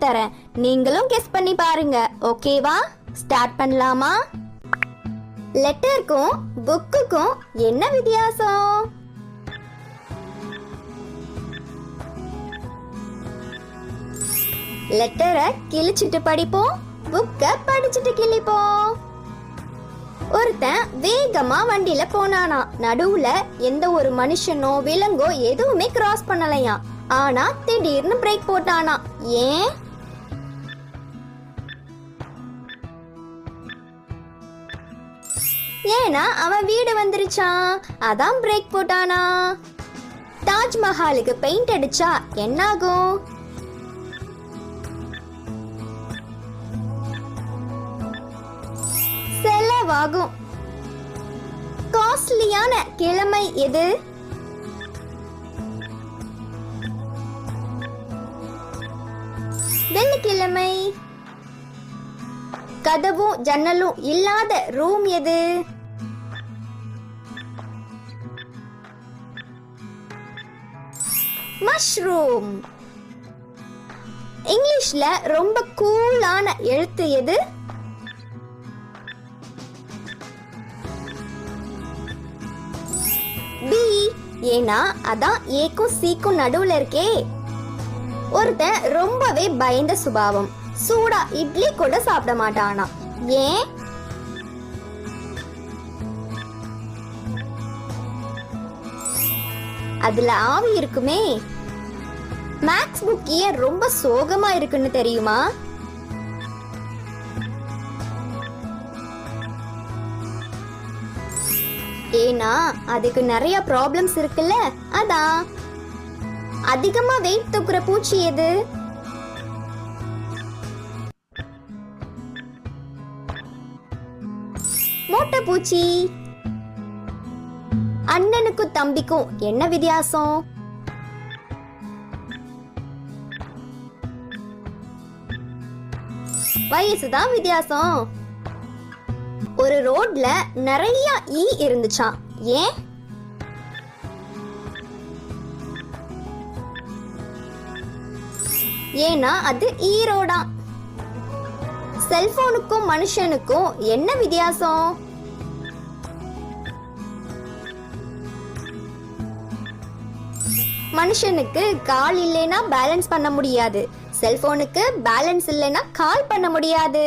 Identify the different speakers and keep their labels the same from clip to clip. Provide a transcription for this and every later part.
Speaker 1: தரேன். நீங்களும் கெஸ் பண்ணி பாருங்க. ஓகேவா? ஸ்டார்ட் பண்ணலாமா? லெட்டருக்கும் புக்குக்கும் என்ன வித்தியாசம்? லெட்டரை கிழிச்சிட்டு படிப்போம், புக்கை படிச்சுட்டு கிழிப்போம். ஒருத்தன் வேகமா வண்டியில போனானா. நடுவுல எந்த ஒரு மனுஷனோ விலங்கோ எதுவுமே கிராஸ் பண்ணலையா. ஆனா திடீர்னு பிரேக் போட்டானா. ஏன்? ஏன்னா அவன் வீடு வந்துருச்சான், அதான் பிரேக் போட்டானா. தாஜ்மஹாலுக்கு பெயிண்ட் அடிச்சா என்னாகும்? செலவாகும். காஸ்ட்லியான கிழமை எது? வெள்ளிக்கிழமை. கதவும் ஜன்னலும் இல்லாத ரூம் எது? மஷ்ரூம். இங்கிலீஷ்ல ரொம்ப கூலான எழுத்து எது? பி. ஏன்னா அதான் ஏக்கும் சீக்கும் நடுவுல இருக்கே. ஒருத்தன் ரொம்பவே பயந்த சுபாவம். சூடா இட்லி கூட சாப்பிட மாட்டானா. ஏன்? அதுல ஆவி இருக்குமே. மேக்ஸ் புக் ஏன் ரொம்ப சோகமா இருக்குன்னு தெரியுமா? ஏன்னா அதுக்கு நிறைய ப்ராப்ளம்ஸ் இருக்குல்ல, அதான். அதிகமா வெயிட் தூக்குற பூச்சி எது? மோட்டை பூச்சி. அண்ணனுக்கும் தம்பிக்கும் என்ன வித்தியாசம்? வயசுதான் வித்தியாசம். ஒரு ரோட்ல நிறைய ஈ இருந்துச்சாம். ஏன்? ஏன்னா அது ஈரோடா. செல்போனுக்கும் மனுஷனுக்கும் என்ன வித்தியாசம்? மனுஷனுக்கு கால் இல்லைன்னா பேலன்ஸ் பண்ண முடியாது. செல்போனுக்கு பேலன்ஸ் இல்லைன்னா கால் பண்ண முடியாது.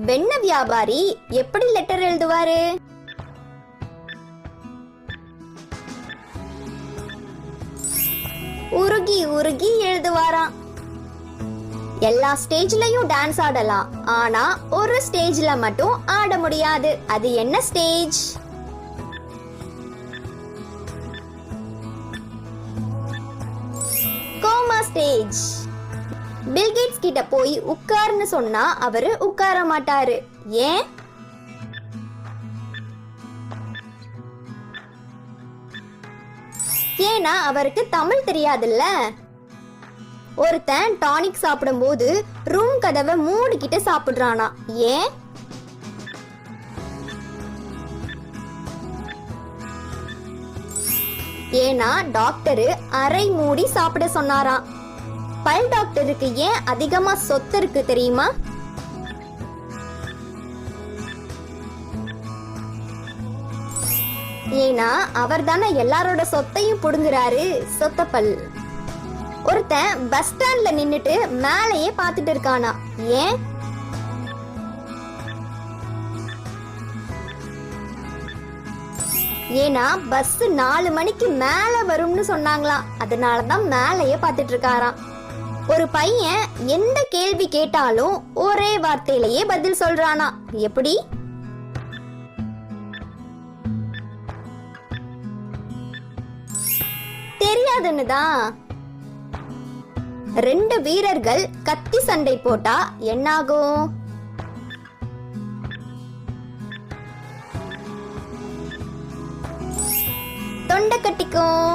Speaker 1: வெண்ண வியாபாரி எப்படி லெட்டர் எழுதுவாரு? உருகி உருகி எழுதுவாராம். எல்லா ஸ்டேஜ்லயும் டான்ஸ் ஆடலாம், ஆனா ஒரு ஸ்டேஜ்ல மட்டும் ஆட முடியாது. அது என்ன ஸ்டேஜ்? Coma stage. பில்கேட்ஸ் கிட்ட போய் உட்கார்னு சொன்னா அவரு உட்கார மாட்டாரு. ஏன்? ஏன்னா அவருக்கு தமிழ் தெரியாதுல்ல. ஒருத்தன் டானிக் சாப்பிடும் போது ரூம் கதவை மூடிக்கிட்டு சாப்பிடுறானா. ஏன்? ஏன்னா டாக்டரு அரை மூடி சாப்பிட சொன்னாராம். பல் டாக்டருக்கு ஏன் அதிகமா சொத்து இருக்கு தெரியுமா? ஏன்னா அவர் தானே எல்லாரோட சொத்தையும் புடுங்குறாரு. சொத்த பல். ஒருத்தன் பஸ் ஸ்டாண்ட்ல நின்னுட்டு மேலையே பார்த்துட்டு இருக்கானா. ஏன்? ஏன்னா பஸ் 4 மணிக்கு மேல வரும்னு சொன்னாங்களாம். அதனாலதான் மேலையே பார்த்துட்டு இருக்காராம். ஒரு பையன் எந்த கேள்வி கேட்டாலும் ஒரே வார்த்தையிலேயே பதில் சொல்றானா. எப்படி? தெரியாதுன்னுதான். 2 வீரர்கள் கத்தி சண்டை போட்டா என்னாகும்? தொண்டை கட்டிக்கும்.